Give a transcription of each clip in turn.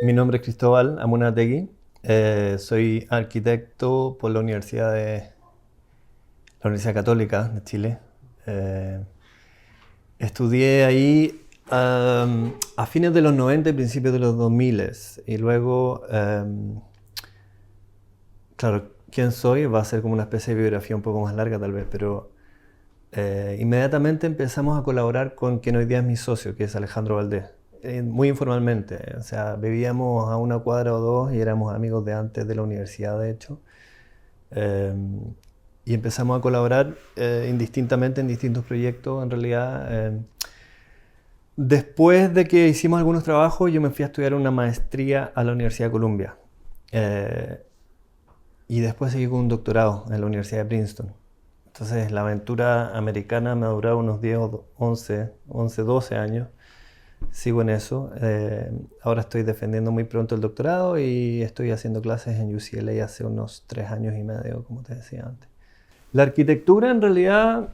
Mi nombre es Cristóbal Amunategui. Soy arquitecto por la Universidad Católica de Chile. Eh, Estudié ahí a fines de los 90 y principios de los 2000. Y luego, claro, quién soy va a ser como una especie de biografía un poco más larga tal vez, pero inmediatamente empezamos a colaborar con quien hoy día es mi socio, que es Alejandro Valdés. Muy informalmente, o sea, vivíamos a una cuadra o dos y éramos amigos de antes de la universidad, de hecho. Eh, y empezamos a colaborar indistintamente en distintos proyectos, en realidad. Después de que hicimos algunos trabajos, yo me fui a estudiar una maestría a la Universidad de Columbia. Eh, y después seguí con un doctorado en la Universidad de Princeton. Entonces la aventura americana me ha durado unos 10 o 11, 12 años. Sigo en eso. Ahora estoy defendiendo muy pronto el doctorado y estoy haciendo clases en UCLA hace unos 3 años y medio, como te decía antes. La arquitectura en realidad,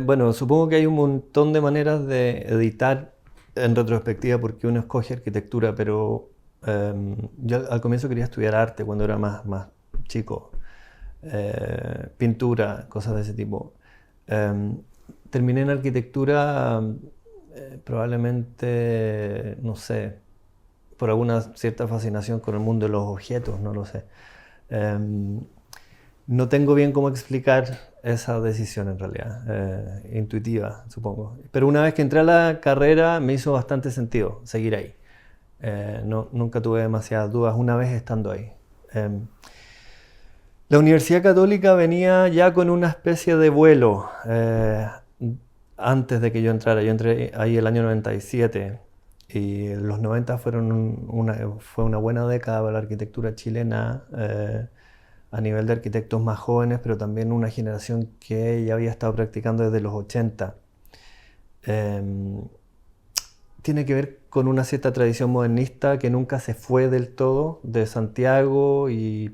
bueno, supongo que hay un montón de maneras de editar en retrospectiva porque uno escoge arquitectura, pero yo al comienzo quería estudiar arte cuando era más chico, pintura, cosas de ese tipo. Eh, Terminé en arquitectura probablemente, no sé, por alguna cierta fascinación con el mundo de los objetos, no lo sé. Eh, no tengo bien cómo explicar esa decisión en realidad, intuitiva, supongo. Pero una vez que entré a la carrera me hizo bastante sentido seguir ahí. Nunca tuve demasiadas dudas una vez estando ahí. Eh, la Universidad Católica venía ya con una especie de vuelo antes de que yo entrara. Yo entré ahí el año 97 y los 90 fue una buena década para la arquitectura chilena. A nivel de arquitectos más jóvenes, pero también una generación que ya había estado practicando desde los 80. Eh, Tiene que ver con una cierta tradición modernista que nunca se fue del todo de Santiago y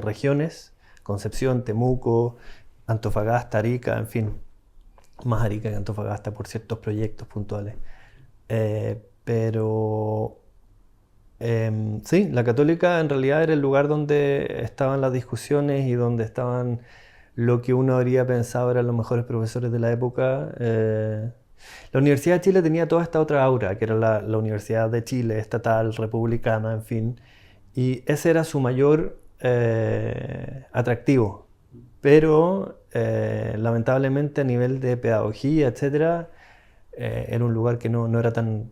regiones, Concepción, Temuco, Antofagasta, Arica, en fin, más Arica que Antofagasta por ciertos proyectos puntuales. Pero sí, la Católica en realidad era el lugar donde estaban las discusiones y donde estaban lo que uno habría pensado eran los mejores profesores de la época. La Universidad de Chile tenía toda esta otra aura, que era la Universidad de Chile, estatal, republicana, en fin. Y ese era su mayor atractivo. Pero lamentablemente a nivel de pedagogía, etcétera, era un lugar que no era tan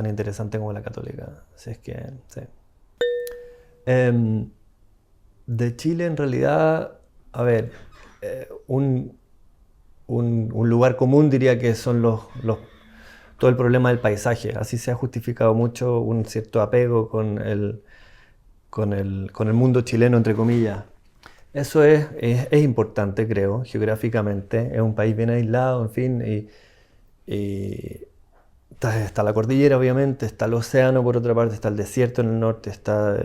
interesante como la Católica. Así es que, sí. Em, de Chile en realidad, a ver, un lugar común diría que son todo el problema del paisaje. Así se ha justificado mucho un cierto apego con el mundo chileno, entre comillas. Eso es importante, creo, geográficamente. Es un país bien aislado, en fin, y está la cordillera, obviamente, está el océano por otra parte, está el desierto en el norte, está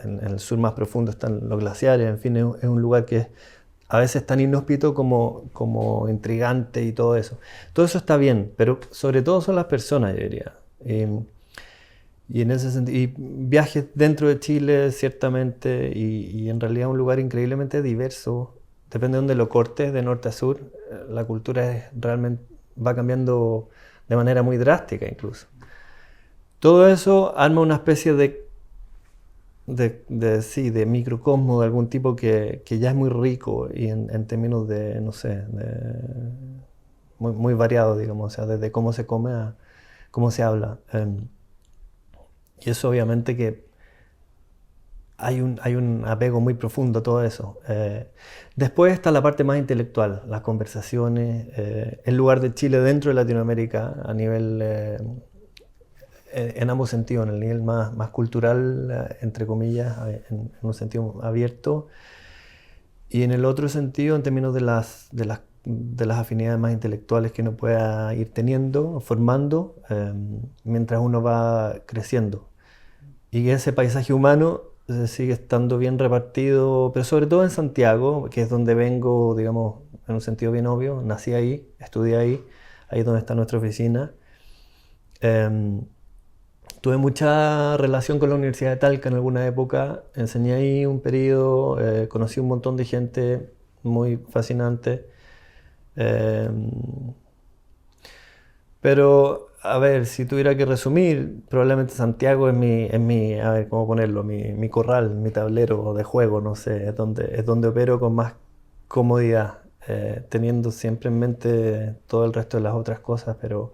en el sur más profundo están los glaciares, en fin, es un lugar que es a veces tan inhóspito como intrigante y todo eso. Todo eso está bien, pero sobre todo son las personas, yo diría. Y en ese sentido, y viajes dentro de Chile, ciertamente, y en realidad un lugar increíblemente diverso. Depende de donde lo cortes, de norte a sur, la cultura realmente va cambiando de manera muy drástica incluso. Todo eso arma una especie sí, de microcosmo de algún tipo que ya es muy rico y en términos de, no sé, muy variado, digamos, o sea, desde cómo se come a cómo se habla. Y eso obviamente que hay un apego muy profundo a todo eso. Después está la parte más intelectual, las conversaciones, el lugar de Chile dentro de Latinoamérica a nivel, en ambos sentidos, en el nivel más cultural, entre comillas, en un sentido abierto, y en el otro sentido, en términos de las afinidades más intelectuales que uno pueda ir teniendo, formando, mientras uno va creciendo. Y ese paisaje humano sigue estando bien repartido, pero sobre todo en Santiago, que es donde vengo, digamos, en un sentido bien obvio. Nací ahí, estudié ahí, ahí es donde está nuestra oficina. Eh, Tuve mucha relación con la Universidad de Talca en alguna época, enseñé ahí un periodo, conocí un montón de gente muy fascinante. Eh, pero, a ver, si tuviera que resumir, probablemente Santiago a ver, ¿cómo ponerlo? Mi corral, mi tablero de juego, no sé, es donde opero con más comodidad, teniendo siempre en mente todo el resto de las otras cosas, pero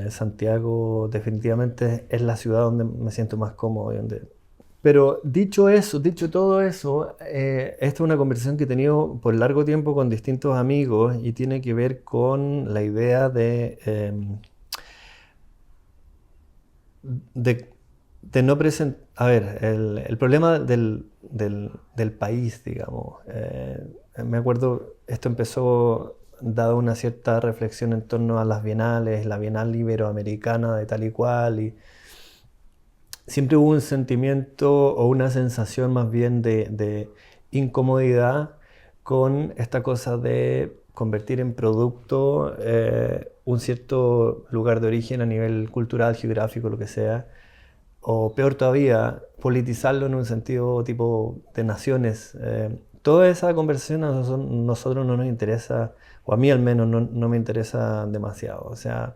Santiago definitivamente es la ciudad donde me siento más cómodo y donde... Pero dicho eso, dicho todo eso, esta es una conversación que he tenido por largo tiempo con distintos amigos y tiene que ver con la idea de, de no presentar... A ver, el problema del país, digamos. Me acuerdo, esto empezó dado una cierta reflexión en torno a las bienales, la Bienal Iberoamericana de tal y cual, y siempre hubo un sentimiento o una sensación más bien de incomodidad con esta cosa de convertir en producto un cierto lugar de origen a nivel cultural, geográfico, lo que sea, o peor todavía, politizarlo en un sentido tipo de naciones. Toda esa conversación a nosotros no nos interesa, o a mí al menos no me interesa demasiado. O sea,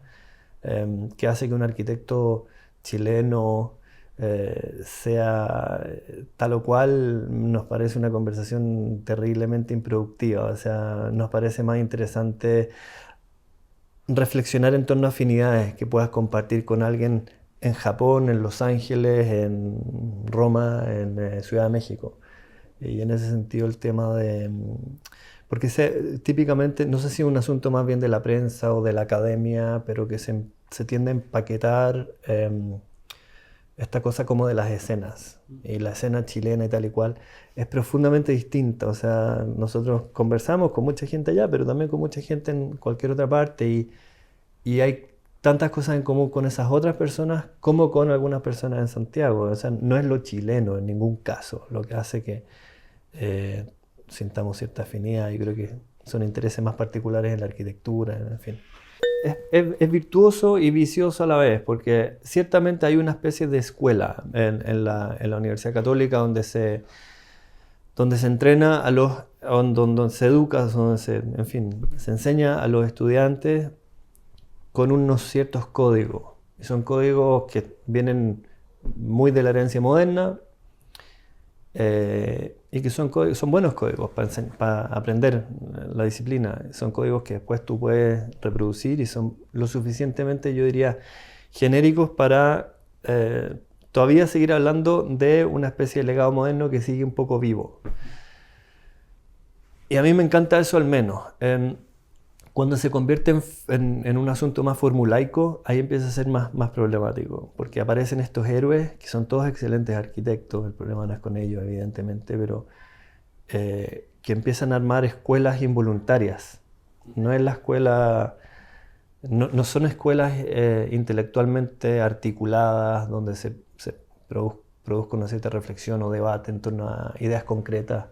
¿qué hace que un arquitecto chileno sea tal o cual? Nos parece una conversación terriblemente improductiva. O sea, nos parece más interesante reflexionar en torno a afinidades que puedas compartir con alguien en Japón, en Los Ángeles, en Roma, en Ciudad de México. Y en ese sentido el tema de... Porque típicamente, no sé si es un asunto más bien de la prensa o de la academia, pero que se tiende a empaquetar esta cosa como de las escenas. Y la escena chilena y tal y cual es profundamente distinta. O sea, nosotros conversamos con mucha gente allá, pero también con mucha gente en cualquier otra parte. Y hay tantas cosas en común con esas otras personas como con algunas personas en Santiago. O sea, no es lo chileno en ningún caso lo que hace que eh, sintamos cierta afinidad. Yo creo que son intereses más particulares en la arquitectura, en fin. Es virtuoso y vicioso a la vez, porque ciertamente hay una especie de escuela en la Universidad Católica donde se entrena a los, donde se educa, en fin, se enseña a los estudiantes con unos ciertos códigos. Y son códigos que vienen muy de la herencia moderna y que son buenos códigos para aprender la disciplina. Son códigos que después tú puedes reproducir y son lo suficientemente, yo diría, genéricos para todavía seguir hablando de una especie de legado moderno que sigue un poco vivo. Y a mí me encanta eso al menos. Cuando se convierte en un asunto más formulaico, ahí empieza a ser más problemático, porque aparecen estos héroes que son todos excelentes arquitectos, el problema no es con ellos evidentemente, pero que empiezan a armar escuelas involuntarias. No es la escuela, no son escuelas intelectualmente articuladas donde se produzca una cierta reflexión o debate en torno a ideas concretas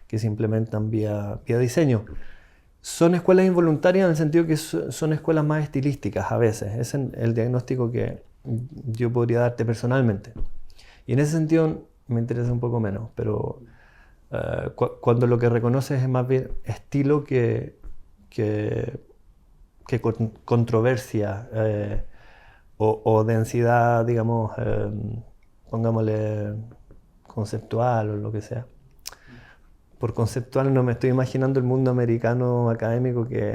que se implementan vía diseño. Son escuelas involuntarias en el sentido que son escuelas más estilísticas a veces. Ese es el diagnóstico que yo podría darte personalmente. Y en ese sentido me interesa un poco menos, pero cuando lo que reconoces es más bien estilo que controversia o densidad, digamos, pongámosle conceptual o lo que sea. Por conceptual no me estoy imaginando el mundo americano académico que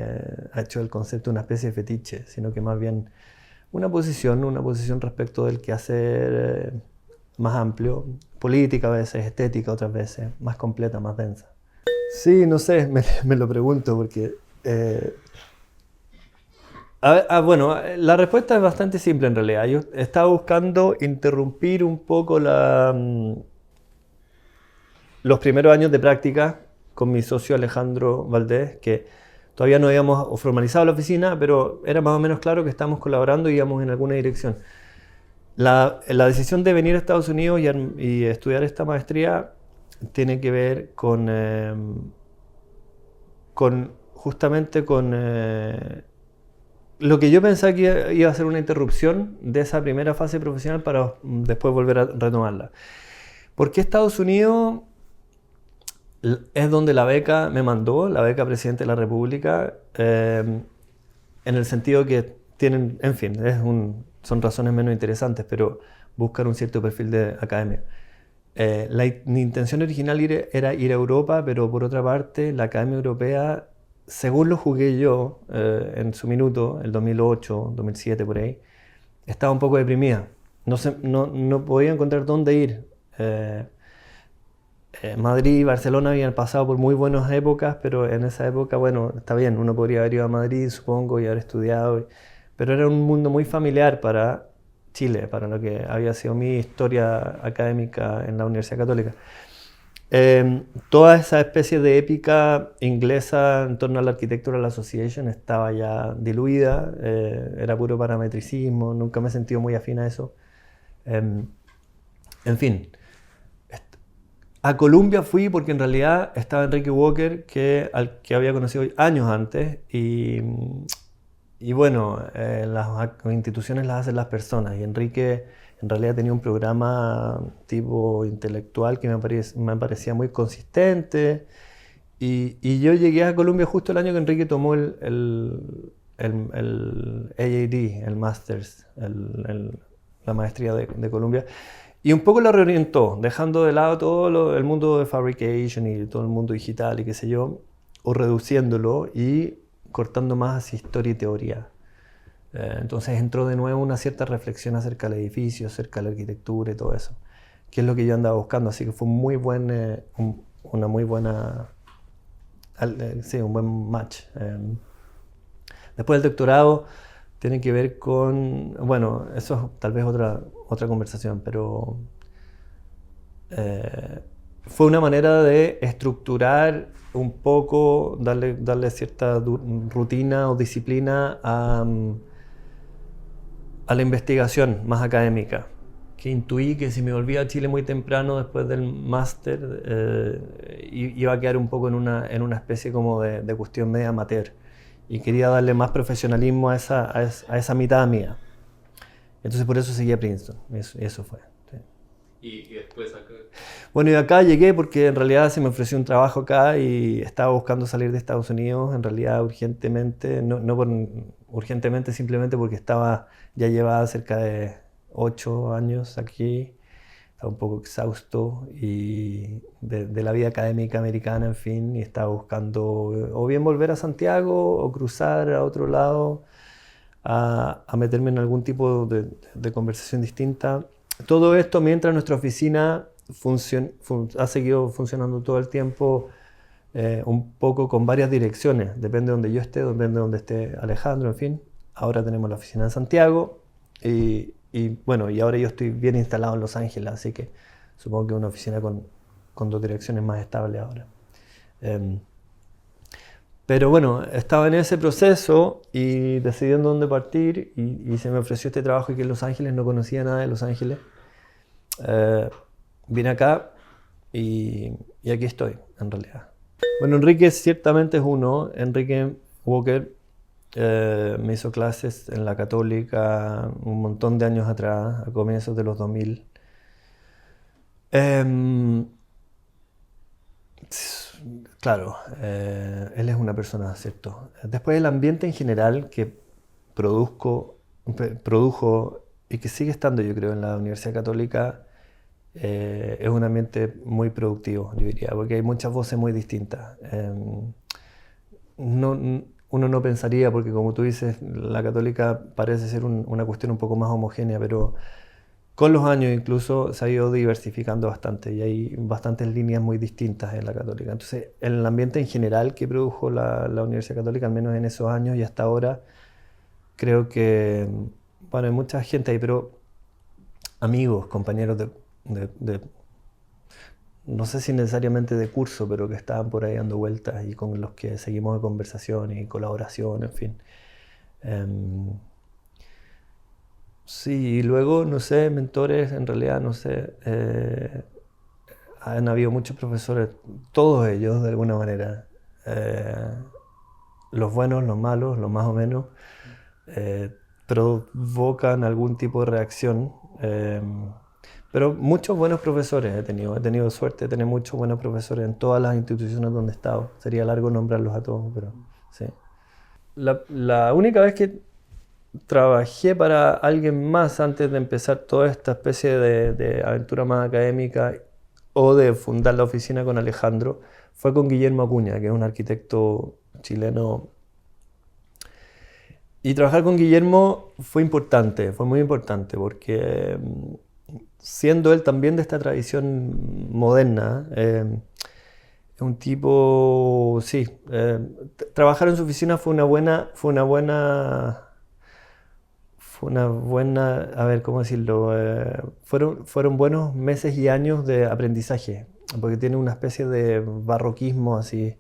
ha hecho del concepto una especie de fetiche, sino que más bien una posición respecto del quehacer más amplio, política a veces, estética otras veces, más completa, más densa. Sí, no sé, me lo pregunto porque... bueno, la respuesta es bastante simple en realidad. Yo estaba buscando interrumpir un poco los primeros años de práctica con mi socio Alejandro Valdés, que todavía no habíamos formalizado la oficina, pero era más o menos claro que estábamos colaborando y íbamos en alguna dirección. La decisión de venir a Estados Unidos y estudiar esta maestría tiene que ver justamente con lo que yo pensaba que iba a ser una interrupción de esa primera fase profesional para después volver a retomarla. ¿Por qué Estados Unidos? Es donde la beca me mandó, la beca Presidente de la República, en el sentido que tienen, en fin, son razones menos interesantes, pero buscan un cierto perfil de academia. Mi intención original era ir a Europa, pero por otra parte, la Academia Europea, según lo jugué yo en su minuto, el 2008, 2007, por ahí, estaba un poco deprimida. No podía encontrar dónde ir. Madrid y Barcelona habían pasado por muy buenas épocas, pero en esa época, bueno, está bien, uno podría haber ido a Madrid, supongo, y haber estudiado, pero era un mundo muy familiar para Chile, para lo que había sido mi historia académica en la Universidad Católica. Toda esa especie de épica inglesa en torno a la Architectural Association estaba ya diluida, era puro parametricismo, nunca me he sentido muy afín a eso. En fin, a Columbia fui porque en realidad estaba Enrique Walker, al que había conocido años antes, y bueno, las instituciones las hacen las personas, y Enrique en realidad tenía un programa tipo intelectual que me parecía muy consistente, y yo llegué a Columbia justo el año que Enrique tomó el AAD, el Masters, la maestría de Columbia. Y un poco lo reorientó, dejando de lado todo el mundo de fabrication y todo el mundo digital y qué sé yo, o reduciéndolo y cortando más hacia historia y teoría. Entonces entró de nuevo una cierta reflexión acerca del edificio, acerca de la arquitectura y todo eso, que es lo que yo andaba buscando. Así que fue una muy buena, sí, un buen match. Después del doctorado tiene que ver con, bueno, eso es tal vez otra conversación, pero fue una manera de estructurar un poco, darle cierta rutina o disciplina a la investigación más académica, que intuí que si me volvía a Chile muy temprano después del máster, iba a quedar un poco en una especie como de cuestión media amateur, y quería darle más profesionalismo a esa mitad mía. Entonces por eso seguí a Princeton, eso fue. Sí. Y después acá. Bueno, y acá llegué porque en realidad se me ofreció un trabajo acá y estaba buscando salir de Estados Unidos, en realidad urgentemente, urgentemente simplemente porque ya llevaba cerca de 8 años aquí, estaba un poco exhausto y de la vida académica americana, en fin, y estaba buscando o bien volver a Santiago o cruzar a otro lado a meterme en algún tipo de conversación distinta. Todo esto mientras nuestra oficina ha seguido funcionando todo el tiempo, un poco con varias direcciones, depende de donde yo esté, depende de donde esté Alejandro, en fin. Ahora tenemos la oficina en Santiago y bueno, y ahora yo estoy bien instalado en Los Ángeles, así que supongo que una oficina con 2 direcciones más estable ahora. Pero bueno, estaba en ese proceso y decidí en dónde partir y se me ofreció este trabajo aquí en Los Ángeles, no conocía nada de Los Ángeles. Eh, Vine acá y aquí estoy, en realidad. Bueno, Enrique ciertamente es uno. Enrique Walker me hizo clases en la Católica un montón de años atrás, a comienzos de los 2000. Claro, él es una persona, ¿cierto? Después el ambiente en general que produjo y que sigue estando, yo creo, en la Universidad Católica, es un ambiente muy productivo, yo diría, porque hay muchas voces muy distintas. Uno no pensaría, porque como tú dices, la Católica parece ser una cuestión un poco más homogénea, pero con los años incluso se ha ido diversificando bastante y hay bastantes líneas muy distintas en la Católica. Entonces, en el ambiente en general que produjo la Universidad Católica, al menos en esos años y hasta ahora, creo que, bueno, hay mucha gente ahí, pero amigos, compañeros no sé si necesariamente de curso, pero que estaban por ahí dando vueltas y con los que seguimos de conversación y colaboración, en fin. Em, Sí, y luego, no sé, mentores, en realidad, no sé, han habido muchos profesores, todos ellos de alguna manera, eh, los buenos, los malos, los más o menos, provocan algún tipo de reacción. Pero muchos buenos profesores he tenido suerte de tener muchos buenos profesores en todas las instituciones donde he estado. Sería largo nombrarlos a todos, pero sí. La única vez que trabajé para alguien más antes de empezar toda esta especie de aventura más académica o de fundar la oficina con Alejandro fue con Guillermo Acuña, que es un arquitecto chileno. Y trabajar con Guillermo fue importante, fue muy importante, porque siendo él también de esta tradición moderna, es un tipo, sí, trabajar en su oficina a ver, ¿cómo decirlo? Fueron buenos meses y años de aprendizaje, porque tiene una especie de barroquismo así,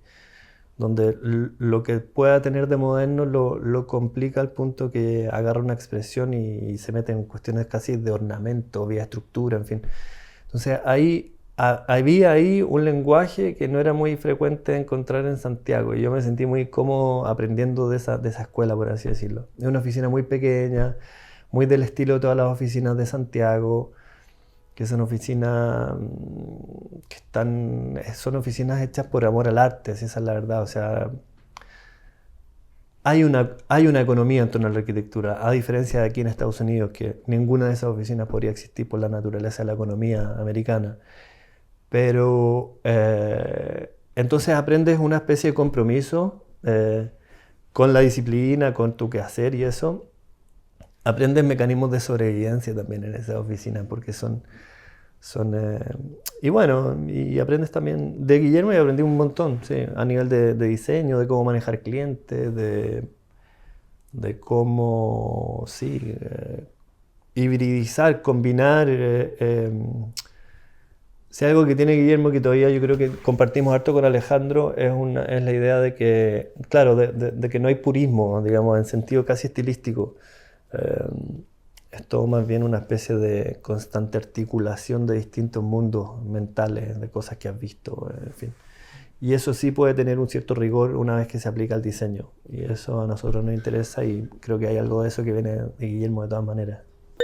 donde lo que pueda tener de moderno lo complica al punto que agarra una expresión y se mete en cuestiones casi de ornamento, vía estructura, en fin. Entonces había ahí un lenguaje que no era muy frecuente encontrar en Santiago y yo me sentí muy cómodo aprendiendo de esa escuela, por así decirlo. Es una oficina muy pequeña, muy del estilo de todas las oficinas de Santiago, que son oficinas son oficinas hechas por amor al arte, si esa es la verdad. O sea, hay una economía en torno a la arquitectura, a diferencia de aquí en Estados Unidos, que ninguna de esas oficinas podría existir por la naturaleza de la economía americana. Pero entonces aprendes una especie de compromiso con la disciplina, con tu quehacer y eso. Aprendes mecanismos de sobrevivencia también en esas oficinas, porque y bueno, y aprendes también de Guillermo y aprendí un montón, sí, a nivel de diseño, de cómo manejar clientes, de cómo, sí, hibridizar, combinar. Si algo que tiene Guillermo que todavía yo creo que compartimos harto con Alejandro es la idea de que, claro, de que no hay purismo, digamos, en sentido casi estilístico. Eh, es todo más bien una especie de constante articulación de distintos mundos mentales, de cosas que has visto, en fin. Y eso sí puede tener un cierto rigor una vez que se aplica al diseño. Y eso a nosotros nos interesa y creo que hay algo de eso que viene de Guillermo de todas maneras.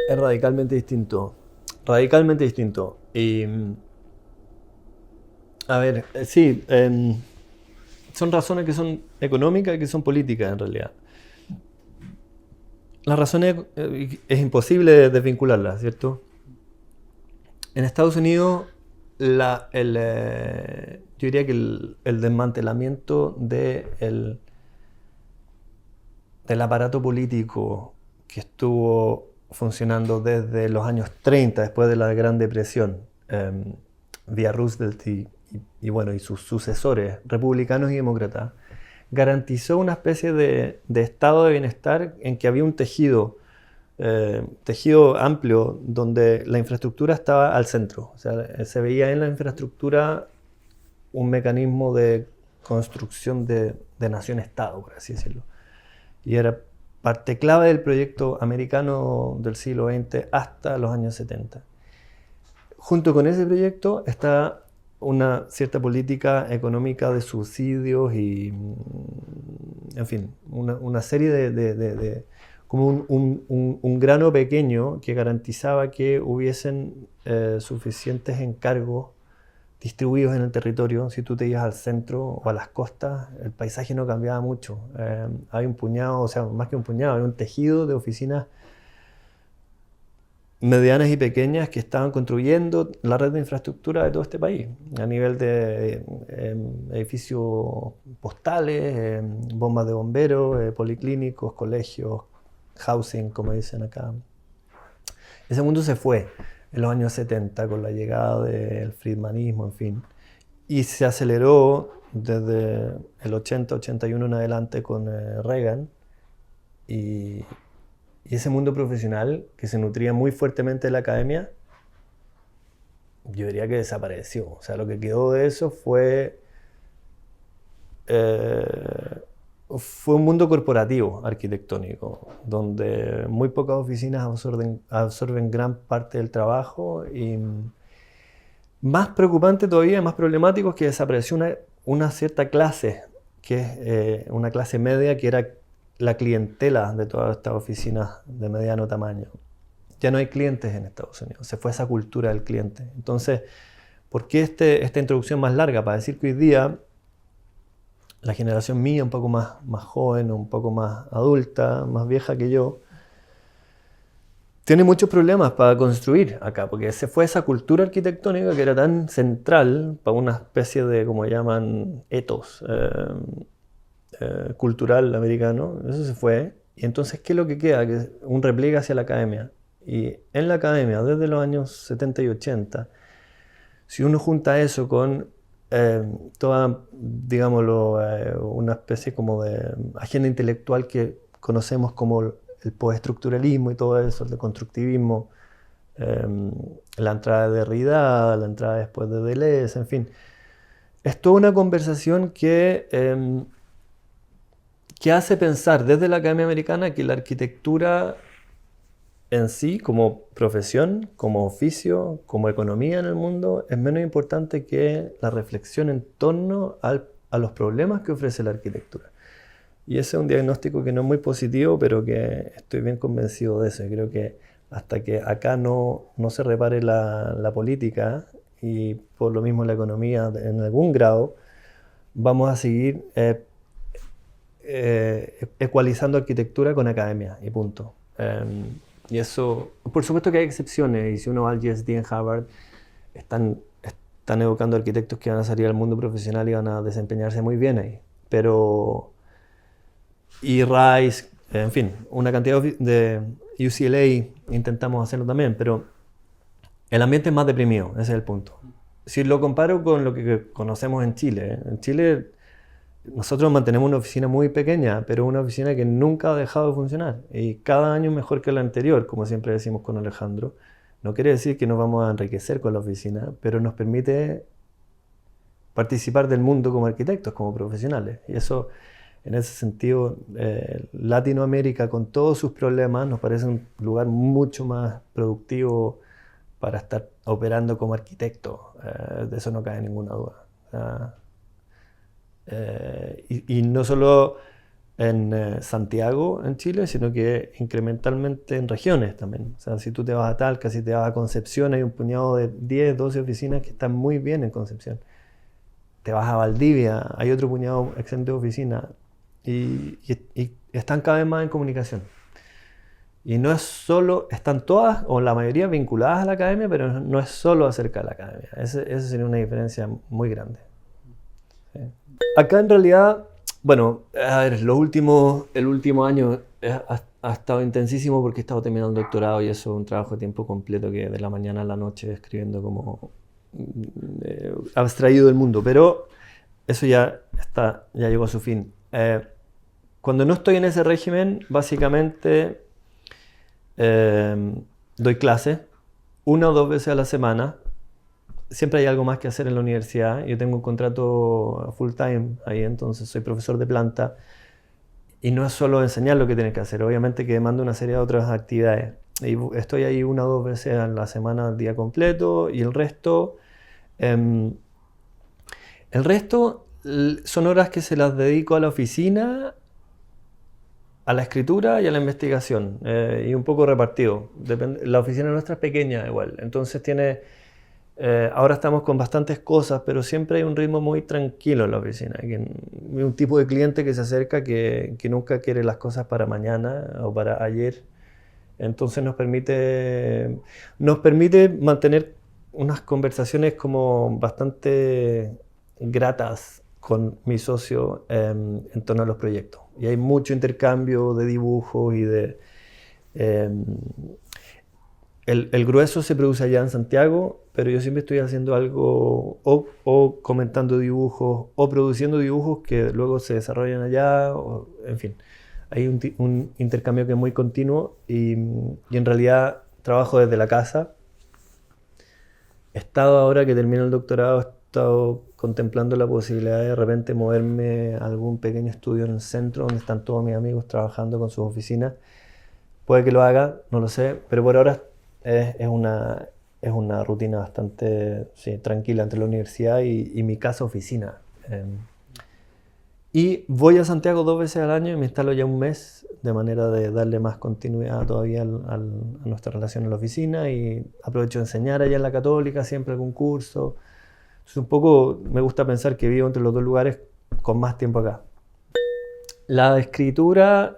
Es radicalmente distinto. Radicalmente distinto. Y a ver, sí, son razones que son económicas y que son políticas en realidad. Las razones es imposible desvincularlas, ¿cierto? En Estados Unidos, yo diría que el desmantelamiento del aparato político que estuvo funcionando desde los años 30, después de la Gran Depresión, vía Roosevelt y bueno, y sus sucesores, republicanos y demócratas, garantizó una especie de estado de bienestar en que había un tejido amplio donde la infraestructura estaba al centro. O sea, se veía en la infraestructura un mecanismo de construcción de nación-estado, por así decirlo. Y era parte clave del proyecto americano del siglo XX hasta los años 70. Junto con ese proyecto está una cierta política económica de subsidios y, en fin, una serie como un grano pequeño que garantizaba que hubiesen suficientes encargos distribuidos en el territorio. Si tú te ibas al centro o a las costas, el paisaje no cambiaba mucho. Hay un puñado, o sea, más que un puñado, hay un tejido de oficinas medianas y pequeñas que estaban construyendo la red de infraestructura de todo este país, a nivel de edificios postales, bombas de bomberos, policlínicos, colegios, housing, como dicen acá. Ese mundo se fue en los años 70 con la llegada del friedmanismo, en fin, y se aceleró desde el 80-81 en adelante con Reagan y ese mundo profesional que se nutría muy fuertemente de la academia, yo diría que desapareció. O sea, lo que quedó de eso fue un mundo corporativo arquitectónico, donde muy pocas oficinas absorben gran parte del trabajo y más preocupante todavía, más problemático es que desapareció una cierta clase, que es una clase media que era la clientela de todas estas oficinas de mediano tamaño. Ya no hay clientes en Estados Unidos, se fue esa cultura del cliente. Entonces, ¿por qué esta introducción más larga? Para decir que hoy día la generación mía, un poco más joven, un poco más adulta, más vieja que yo, tiene muchos problemas para construir acá, porque se fue esa cultura arquitectónica que era tan central para una especie de, como llaman, ethos cultural americano. Eso se fue. Y entonces, ¿qué es lo que queda? Que es un repliegue hacia la academia. Y en la academia, desde los años 70 y 80, si uno junta eso con toda, digámoslo, una especie como de agenda intelectual que conocemos como el postestructuralismo y todo eso, el deconstructivismo, la entrada de Derrida, la entrada después de Deleuze, en fin. Es toda una conversación que hace pensar desde la Academia Americana que la arquitectura en sí, como profesión, como oficio, como economía en el mundo, es menos importante que la reflexión en torno a los problemas que ofrece la arquitectura. Y ese es un diagnóstico que no es muy positivo, pero que estoy bien convencido de eso. Y creo que hasta que acá no se repare la política y por lo mismo la economía en algún grado, vamos a seguir ecualizando arquitectura con academia y punto. Y eso, por supuesto que hay excepciones, y si uno va al GSD en Harvard, están educando arquitectos que van a salir al mundo profesional y van a desempeñarse muy bien ahí. Pero, y Rice, en fin, una cantidad de UCLA intentamos hacerlo también, pero el ambiente es más deprimido, ese es el punto. Si lo comparo con lo que conocemos en Chile, en Chile nosotros mantenemos una oficina muy pequeña, pero una oficina que nunca ha dejado de funcionar y cada año mejor que la anterior, como siempre decimos con Alejandro. No quiere decir que nos vamos a enriquecer con la oficina, pero nos permite participar del mundo como arquitectos, como profesionales. Y eso, en ese sentido, Latinoamérica con todos sus problemas nos parece un lugar mucho más productivo para estar operando como arquitecto. De eso no cabe ninguna duda. Y no solo en Santiago, en Chile, sino que incrementalmente en regiones también. O sea, si tú te vas a Talca, si te vas a Concepción, hay un puñado de 10, 12 oficinas que están muy bien en Concepción. Te vas a Valdivia, hay otro puñado excelente de oficinas y están cada vez más en comunicación. Y no es solo, están todas o la mayoría vinculadas a la academia, pero no es solo acerca de la academia. Esa sería una diferencia muy grande. Sí. Acá en realidad, bueno, a ver, el último año ha estado intensísimo porque he estado terminando el doctorado y eso es un trabajo de tiempo completo que de la mañana a la noche escribiendo como abstraído del mundo, pero eso ya llegó a su fin. Cuando no estoy en ese régimen, básicamente doy clases 1 o 2 veces a la semana. Siempre hay algo más que hacer en la universidad. Yo tengo un contrato full time ahí, entonces soy profesor de planta. Y no es solo enseñar lo que tienes que hacer, obviamente que demanda una serie de otras actividades. Y estoy ahí 1 o 2 veces a la semana, el día completo, y el resto son horas que se las dedico a la oficina, a la escritura y a la investigación, y un poco repartido. La oficina nuestra es pequeña igual, entonces ahora estamos con bastantes cosas, pero siempre hay un ritmo muy tranquilo en la oficina. Hay un tipo de cliente que se acerca que nunca quiere las cosas para mañana o para ayer. Entonces nos permite mantener unas conversaciones como bastante gratas con mi socio en torno a los proyectos. Y hay mucho intercambio de dibujos y de... El grueso se produce allá en Santiago, pero yo siempre estoy haciendo algo o comentando dibujos o produciendo dibujos que luego se desarrollan allá, en fin. Hay un intercambio que es muy continuo y en realidad trabajo desde la casa. He estado ahora que termino el doctorado, he estado contemplando la posibilidad de repente moverme a algún pequeño estudio en el centro donde están todos mis amigos trabajando con sus oficinas. Puede que lo haga, no lo sé, pero por ahora es una rutina bastante tranquila entre la universidad y mi casa oficina. Y voy a Santiago 2 veces al año y me instalo ya un mes, de manera de darle más continuidad todavía a nuestra relación en la oficina, y aprovecho de enseñar allá en la Católica, siempre algún curso. Entonces, un poco me gusta pensar que vivo entre los dos lugares con más tiempo acá. La escritura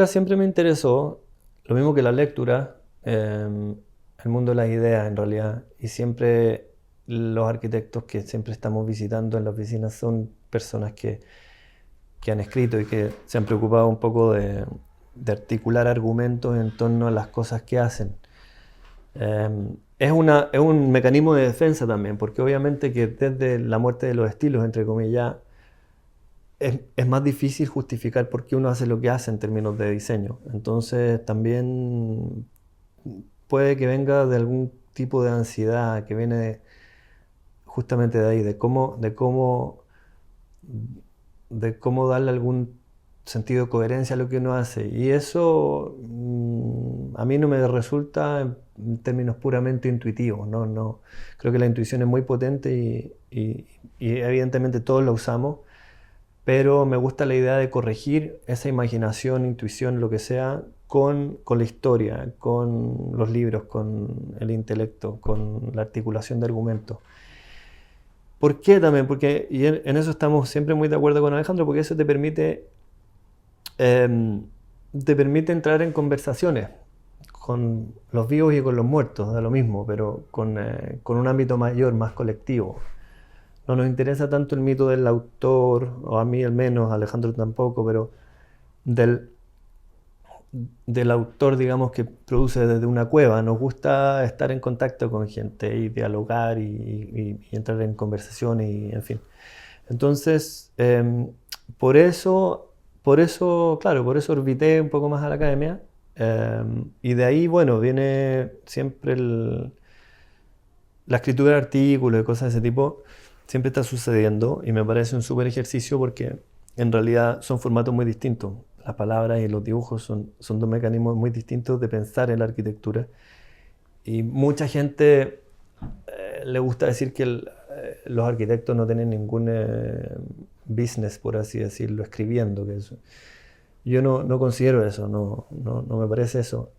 siempre me interesó, lo mismo que la lectura, el mundo de las ideas en realidad, y siempre los arquitectos que siempre estamos visitando en la oficina son personas que han escrito y que se han preocupado un poco de articular argumentos en torno a las cosas que hacen. Es un mecanismo de defensa también, porque obviamente que desde la muerte de los estilos, entre comillas, es más difícil justificar por qué uno hace lo que hace en términos de diseño. Entonces también puede que venga de algún tipo de ansiedad que viene justamente de ahí, de cómo darle algún sentido de coherencia a lo que uno hace. Y eso a mí no me resulta en términos puramente intuitivos. No, no. Creo que la intuición es muy potente y evidentemente todos la usamos, pero me gusta la idea de corregir esa imaginación, intuición, lo que sea, con la historia, con los libros, con el intelecto, con la articulación de argumentos. ¿Por qué también? Porque, y en eso estamos siempre muy de acuerdo con Alejandro, porque eso te permite entrar en conversaciones con los vivos y con los muertos, da lo mismo, pero con un ámbito mayor, más colectivo. No nos interesa tanto el mito del autor, o a mí al menos, a Alejandro tampoco, pero del, del autor, digamos, que produce desde una cueva. Nos gusta estar en contacto con gente y dialogar y entrar en conversaciones y en fin. Entonces, claro, por eso orbité un poco más a la academia. Y de ahí, bueno, viene siempre la escritura de artículos y cosas de ese tipo, siempre está sucediendo y me parece un súper ejercicio porque en realidad son formatos muy distintos. Las palabras y los dibujos son dos mecanismos muy distintos de pensar en la arquitectura. Y mucha gente le gusta decir que los arquitectos no tienen ningún business, por así decirlo, escribiendo. Yo no considero eso, no me parece eso.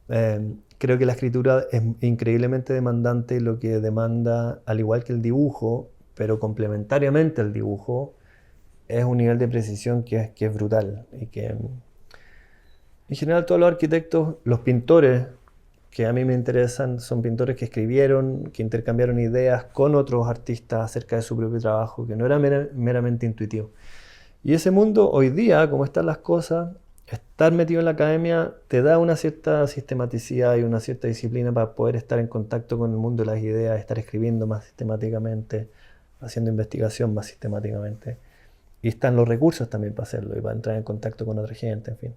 Creo que la escritura es increíblemente demandante y lo que demanda, al igual que el dibujo, pero complementariamente al dibujo, es un nivel de precisión que es brutal. Y que en general todos los arquitectos, los pintores que a mí me interesan, son pintores que escribieron, que intercambiaron ideas con otros artistas acerca de su propio trabajo, que no era meramente intuitivo. Y ese mundo hoy día, como están las cosas, estar metido en la academia te da una cierta sistematicidad y una cierta disciplina para poder estar en contacto con el mundo de las ideas, estar escribiendo más sistemáticamente, haciendo investigación más sistemáticamente. Y están los recursos también para hacerlo y para entrar en contacto con otra gente, en fin.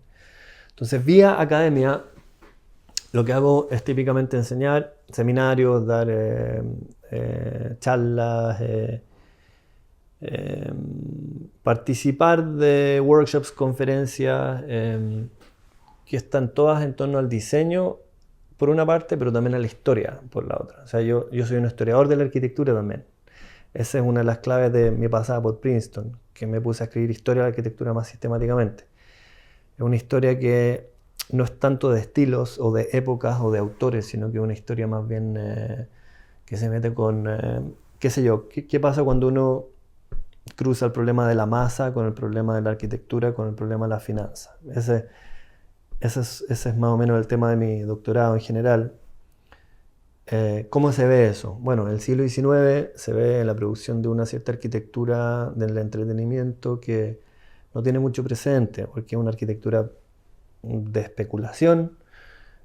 Entonces, vía academia, lo que hago es típicamente enseñar seminarios, dar charlas, participar de workshops, conferencias, que están todas en torno al diseño, por una parte, pero también a la historia, por la otra. O sea, yo soy un historiador de la arquitectura también. Esa es una de las claves de mi pasada por Princeton, que me puse a escribir historia de la arquitectura más sistemáticamente. Es una historia que no es tanto de estilos o de épocas o de autores, sino que es una historia más bien que se mete con, qué sé yo, qué pasa cuando uno cruza el problema de la masa con el problema de la arquitectura, con el problema de la finanza. Ese es más o menos el tema de mi doctorado en general. ¿Cómo se ve eso? Bueno, en el siglo XIX se ve la producción de una cierta arquitectura del entretenimiento que no tiene mucho presente, porque es una arquitectura de especulación,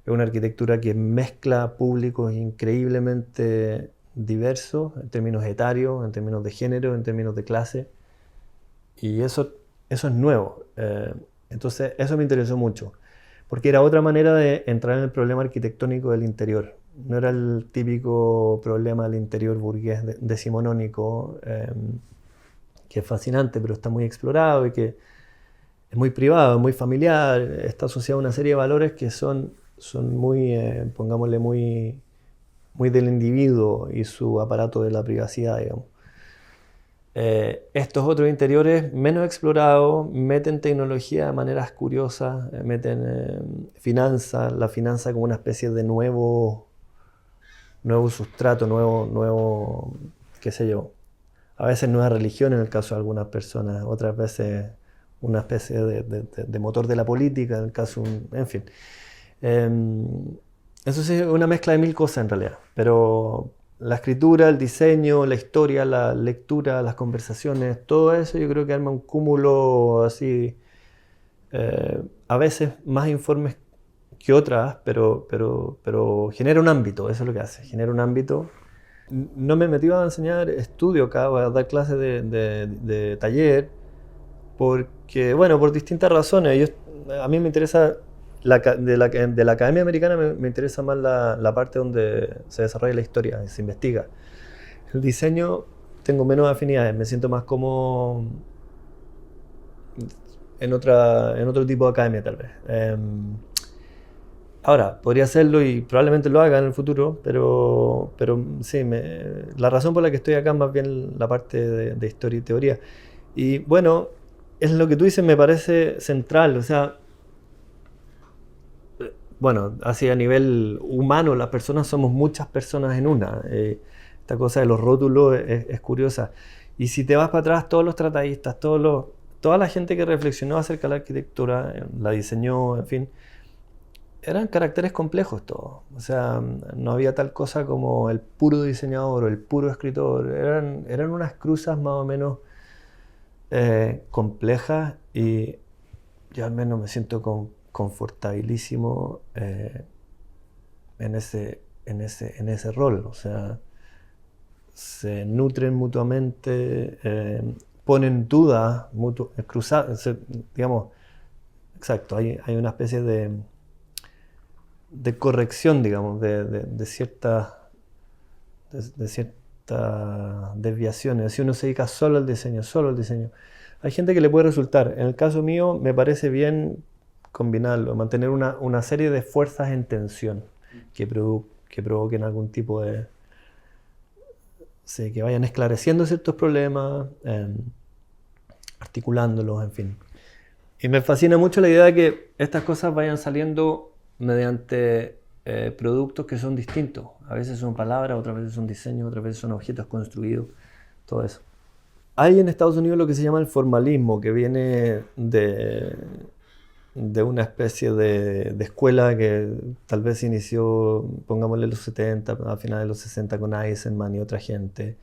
es una arquitectura que mezcla públicos increíblemente diversos en términos etarios, en términos de género, en términos de clase, y eso es nuevo. Entonces eso me interesó mucho, porque era otra manera de entrar en el problema arquitectónico del interior. No era el típico problema del interior burgués decimonónico, que es fascinante, pero está muy explorado y que es muy privado, es muy familiar, está asociado a una serie de valores que son muy, pongámosle, muy del individuo y su aparato de la privacidad, digamos. Estos otros interiores menos explorados meten tecnología de maneras curiosas, meten finanzas, la finanza como una especie de nuevo sustrato, qué sé yo. A veces nueva religión en el caso de algunas personas, otras veces una especie de motor de la política, en el caso, en fin. Eso sí es una mezcla de mil cosas en realidad, pero la escritura, el diseño, la historia, la lectura, las conversaciones, todo eso yo creo que arma un cúmulo así, a veces más informes que otras, pero genera un ámbito, eso es lo que hace, genera un ámbito. No me he metido a enseñar estudio acá, a dar clases de taller, porque, bueno, por distintas razones. A mí me interesa, de la Academia Americana me interesa más la parte donde se desarrolla la historia y se investiga. El diseño tengo menos afinidades, me siento más como en otro tipo de academia tal vez. Ahora, podría hacerlo y probablemente lo haga en el futuro, pero sí, la razón por la que estoy acá es más bien la parte de historia y teoría. Y bueno, es lo que tú dices, me parece central, o sea, bueno, así a nivel humano, las personas somos muchas personas en una. Esta cosa de los rótulos es curiosa. Y si te vas para atrás, todos los tratadistas, toda la gente que reflexionó acerca de la arquitectura, la diseñó, en fin, eran caracteres complejos todos. O sea, no había tal cosa como el puro diseñador o el puro escritor. Eran unas cruzas más o menos complejas, y yo al menos me siento confortabilísimo en ese rol. O sea, se nutren mutuamente, ponen dudas, digamos, exacto, hay una especie de corrección, digamos, de ciertas desviaciones. Si uno se dedica solo al diseño, hay gente que le puede resultar. En el caso mío, me parece bien combinarlo, mantener una serie de fuerzas en tensión que provoquen algún tipo de... Sí, que vayan esclareciendo ciertos problemas, articulándolos, en fin. Y me fascina mucho la idea de que estas cosas vayan saliendo mediante productos que son distintos. A veces son palabras, otras veces son diseños, otras veces son objetos construidos, todo eso. Hay en Estados Unidos lo que se llama el formalismo, que viene de una especie de escuela que tal vez inició, pongámosle, en los 70, a finales de los 60 con Eisenman y otra gente,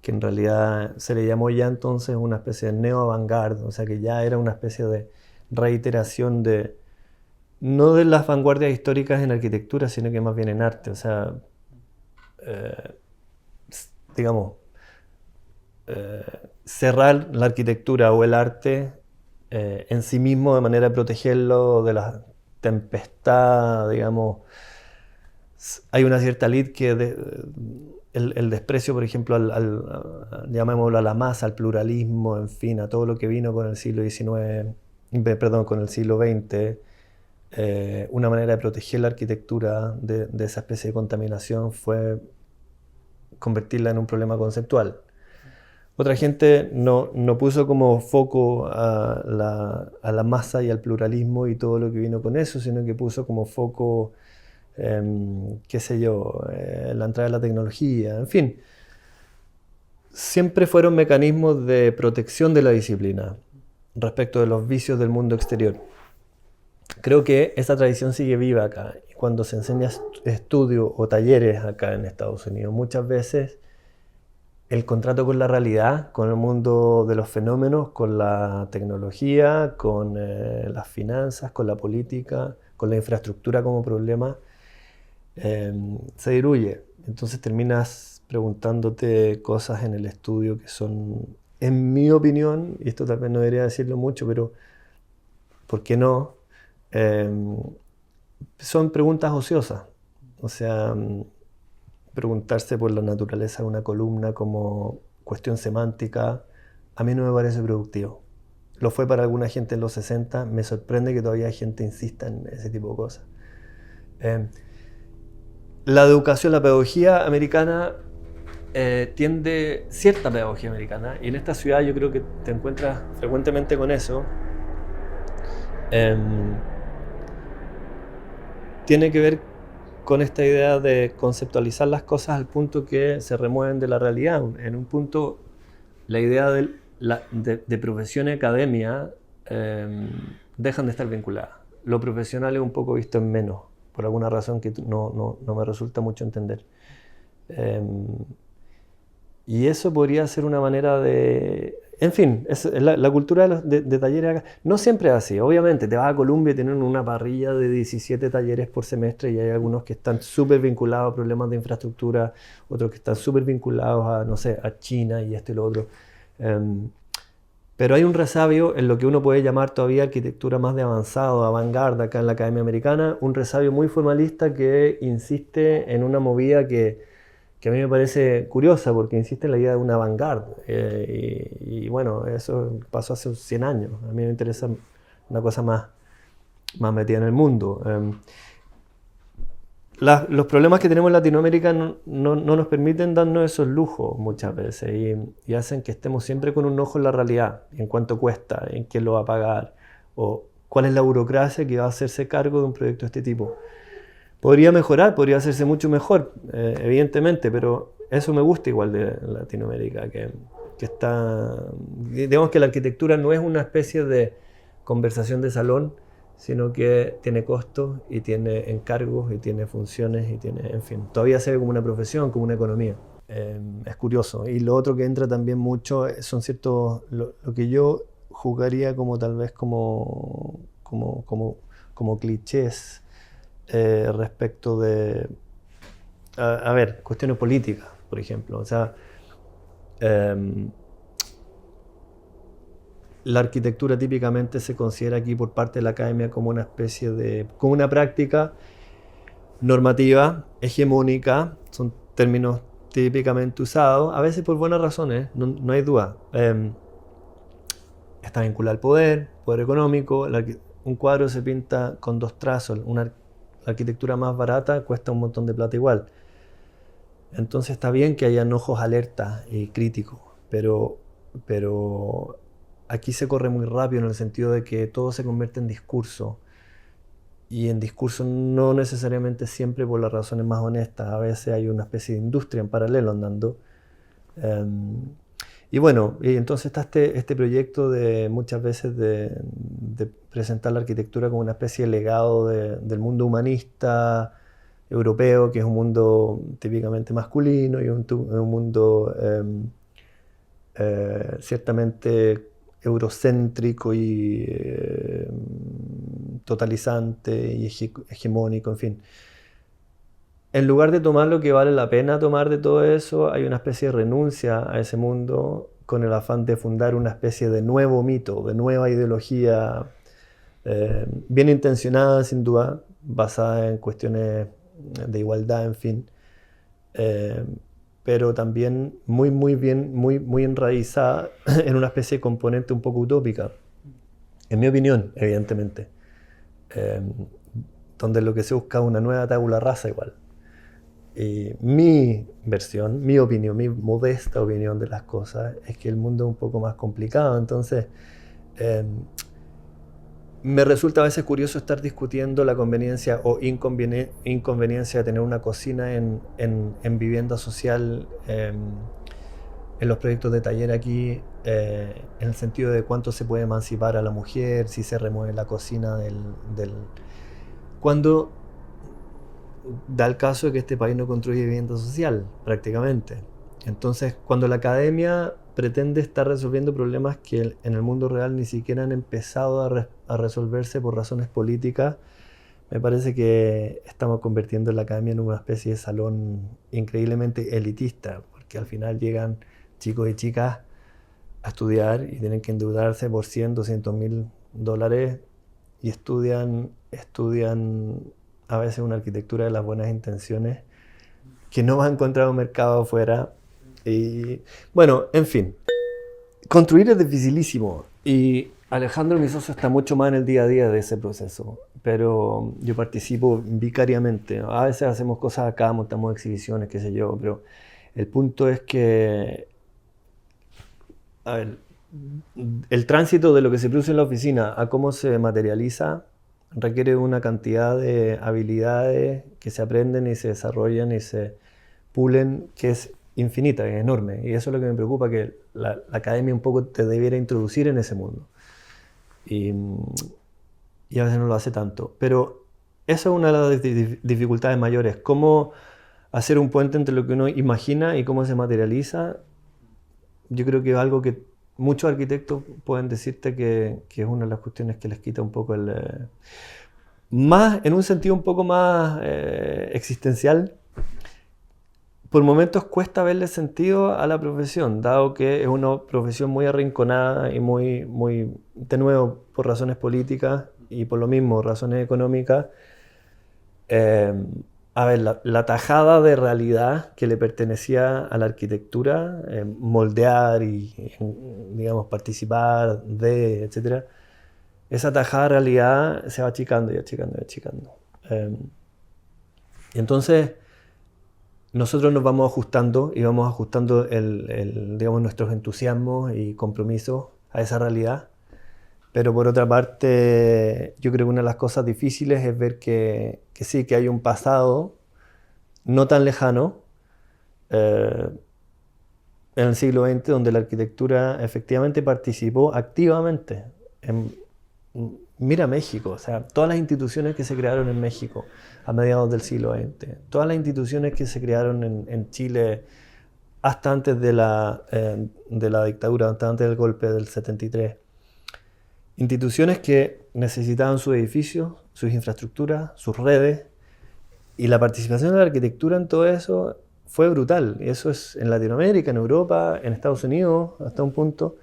que en realidad se le llamó ya entonces una especie de neo-avant-garde, o sea que ya era una especie de reiteración no de las vanguardias históricas en arquitectura, sino que más bien en arte. O sea, digamos, cerrar la arquitectura o el arte en sí mismo de manera de protegerlo de la tempestad, digamos. Hay una cierta lid que el desprecio, por ejemplo, llamémoslo a la masa, al pluralismo, en fin, a todo lo que vino con el siglo XIX, perdón, con el siglo XX. Una manera de proteger la arquitectura de esa especie de contaminación fue convertirla en un problema conceptual. Otra gente no puso como foco a la masa y al pluralismo y todo lo que vino con eso, sino que puso como foco, qué sé yo, la entrada de la tecnología, en fin. Siempre fueron mecanismos de protección de la disciplina respecto de los vicios del mundo exterior. Creo que esa tradición sigue viva acá. Cuando se enseña estudios o talleres acá en Estados Unidos, muchas veces el contrato con la realidad, con el mundo de los fenómenos, con la tecnología, con las finanzas, con la política, con la infraestructura como problema, se diluye. Entonces terminas preguntándote cosas en el estudio que son, en mi opinión, y esto tal vez no debería decirlo mucho, pero ¿por qué no? Son preguntas ociosas. O sea, preguntarse por la naturaleza de una columna como cuestión semántica, a mí no me parece productivo. Lo fue para alguna gente en los 60, me sorprende que todavía gente insista en ese tipo de cosas. La educación, la pedagogía americana tiende cierta pedagogía americana, y en esta ciudad yo creo que te encuentras frecuentemente con eso. Tiene que ver con esta idea de conceptualizar las cosas al punto que se remueven de la realidad. En un punto, la idea de profesión y academia dejan de estar vinculadas. Lo profesional es un poco visto en menos, por alguna razón que no me resulta mucho entender. Y eso podría ser una manera de... En fin, la cultura de talleres acá no siempre es así. Obviamente, te vas a Colombia y tienen una parrilla de 17 talleres por semestre, y hay algunos que están súper vinculados a problemas de infraestructura, otros que están súper vinculados a, no sé, a China y esto y lo otro. Pero hay un resabio en lo que uno puede llamar todavía arquitectura más de avanzado, avant-garde acá en la Academia Americana, un resabio muy formalista que insiste en una movida que a mí me parece curiosa, porque insiste en la idea de una avant-garde. Y bueno, eso pasó hace 100 años. A mí me interesa una cosa más metida en el mundo. Los problemas que tenemos en Latinoamérica no nos permiten darnos esos lujos muchas veces, y hacen que estemos siempre con un ojo en la realidad, en cuánto cuesta, en quién lo va a pagar, o cuál es la burocracia que va a hacerse cargo de un proyecto de este tipo. Podría mejorar, podría hacerse mucho mejor, evidentemente, pero eso me gusta igual de Latinoamérica, que está... Digamos que la arquitectura no es una especie de conversación de salón, sino que tiene costos y tiene encargos y tiene funciones y tiene, en fin, todavía se ve como una profesión, como una economía. Es curioso. Y lo otro que entra también mucho son ciertos, lo que yo jugaría como tal vez como clichés respecto de, a ver, cuestiones políticas, por ejemplo. O sea, la arquitectura típicamente se considera aquí por parte de la academia como una especie de, como una práctica normativa, hegemónica, son términos típicamente usados, a veces por buenas razones, no hay duda. Está vinculado al poder económico. Un cuadro se pinta con 2 trazos, la arquitectura más barata cuesta un montón de plata igual. Entonces está bien que hayan ojos alertas y críticos, pero aquí se corre muy rápido en el sentido de que todo se convierte en discurso, y en discurso no necesariamente siempre por las razones más honestas. A veces hay una especie de industria en paralelo andando. Y bueno, y entonces está este proyecto de muchas veces de presentar la arquitectura como una especie de legado del mundo humanista europeo, que es un mundo típicamente masculino y un mundo ciertamente eurocéntrico y totalizante y hegemónico, en fin. En lugar de tomar lo que vale la pena tomar de todo eso, hay una especie de renuncia a ese mundo con el afán de fundar una especie de nuevo mito, de nueva ideología, bien intencionada sin duda, basada en cuestiones de igualdad, en fin, pero también muy enraizada en una especie de componente un poco utópica, en mi opinión, evidentemente, donde lo que se busca es una nueva tabula rasa igual. Y mi versión, mi opinión, mi modesta opinión de las cosas es que el mundo es un poco más complicado. Entonces, me resulta a veces curioso estar discutiendo la conveniencia o inconveniencia de tener una cocina en vivienda social, en los proyectos de taller aquí, en el sentido de cuánto se puede emancipar a la mujer, si se remueve la cocina cuando da el caso de que este país no construye vivienda social, prácticamente. Entonces, cuando la academia pretende estar resolviendo problemas que en el mundo real ni siquiera han empezado a resolverse por razones políticas, me parece que estamos convirtiendo la academia en una especie de salón increíblemente elitista, porque al final llegan chicos y chicas a estudiar y tienen que endeudarse por 100, 200 mil dólares y estudian a veces una arquitectura de las buenas intenciones que no va a encontrar un mercado afuera. Y bueno, en fin, construir es dificilísimo, y Alejandro, mi socio, está mucho más en el día a día de ese proceso, pero yo participo vicariamente. A veces hacemos cosas acá, montamos exhibiciones, qué sé yo, pero El punto es que, a ver, el tránsito de lo que se produce en la oficina a cómo se materializa requiere una cantidad de habilidades que se aprenden y se desarrollan y se pulen, que es infinita, es enorme. Y eso es lo que me preocupa, que la academia un poco te debiera introducir en ese mundo. Y, y a veces no lo hace tanto. Pero eso es una de las dificultades mayores. Cómo hacer un puente entre lo que uno imagina y cómo se materializa. Yo creo que es algo que muchos arquitectos pueden decirte que es una de las cuestiones que les quita un poco más, en un sentido un poco más existencial. Por momentos cuesta verle sentido a la profesión, dado que es una profesión muy arrinconada y muy, de nuevo, por razones políticas y por lo mismo, razones económicas. A ver, la tajada de realidad que le pertenecía a la arquitectura, moldear y, digamos, participar de, etcétera, esa tajada de realidad se va achicando y achicando y achicando. Y entonces nosotros nos vamos ajustando y vamos ajustando digamos, nuestros entusiasmos y compromisos a esa realidad. Pero por otra parte, yo creo que una de las cosas difíciles es ver que sí, que hay un pasado no tan lejano en el siglo XX donde la arquitectura efectivamente participó activamente. Mira México, o sea, todas las instituciones que se crearon en México a mediados del siglo XX, todas las instituciones que se crearon en Chile hasta antes de la dictadura, hasta antes del golpe del 73. Instituciones que necesitaban sus edificios, sus infraestructuras, sus redes, y la participación de la arquitectura en todo eso fue brutal. Y eso es en Latinoamérica, en Europa, en Estados Unidos, hasta un punto.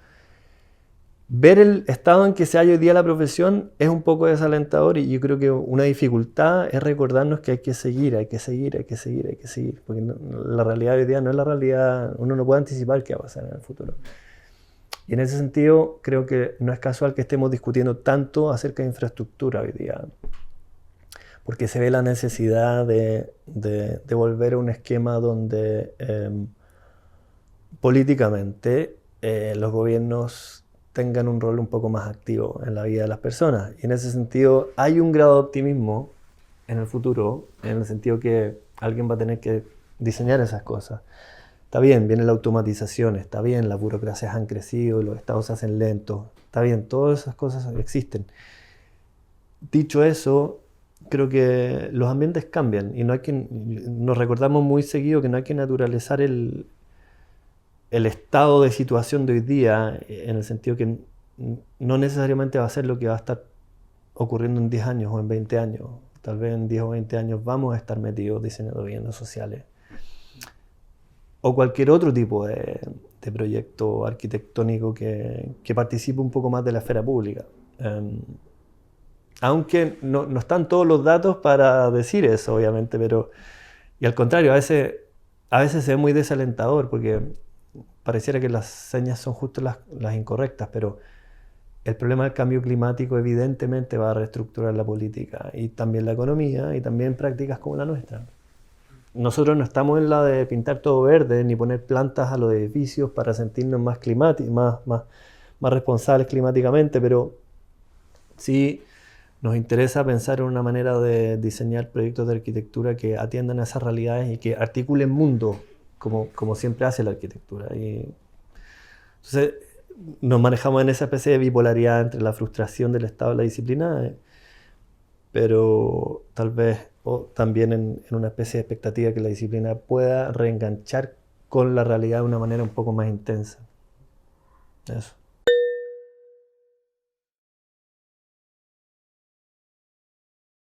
Ver el estado en que se halla hoy día la profesión es un poco desalentador, y yo creo que una dificultad es recordarnos que hay que seguir, hay que seguir, hay que seguir, hay que seguir. Porque la realidad de hoy día no es la realidad, uno no puede anticipar qué va a pasar en el futuro. Y en ese sentido, creo que no es casual que estemos discutiendo tanto acerca de infraestructura hoy día, porque se ve la necesidad de volver a un esquema donde políticamente los gobiernos tengan un rol un poco más activo en la vida de las personas. Y en ese sentido, hay un grado de optimismo en el futuro, en el sentido que alguien va a tener que diseñar esas cosas. Está bien, viene la automatización, está bien, las burocracias han crecido, los estados se hacen lentos, está bien, todas esas cosas existen. Dicho eso, creo que los ambientes cambian y no hay que, nos recordamos muy seguido que no hay que naturalizar el estado de situación de hoy día, en el sentido que no necesariamente va a ser lo que va a estar ocurriendo en 10 años o en 20 años. Tal vez en 10 o 20 años vamos a estar metidos diseñando viviendas sociales o cualquier otro tipo de proyecto arquitectónico que participe un poco más de la esfera pública. Aunque no están todos los datos para decir eso, obviamente, pero, y al contrario, a veces se ve muy desalentador, porque pareciera que las señas son justo las incorrectas, pero el problema del cambio climático evidentemente va a reestructurar la política y también la economía y también prácticas como la nuestra. Nosotros no estamos en la de pintar todo verde ni poner plantas a los edificios para sentirnos más responsables climáticamente, pero sí nos interesa pensar en una manera de diseñar proyectos de arquitectura que atiendan a esas realidades y que articulen mundo como siempre hace la arquitectura. Y entonces nos manejamos en esa especie de bipolaridad entre la frustración del Estado y la disciplina, pero tal vez también en una especie de expectativa que la disciplina pueda reenganchar con la realidad de una manera un poco más intensa. Eso.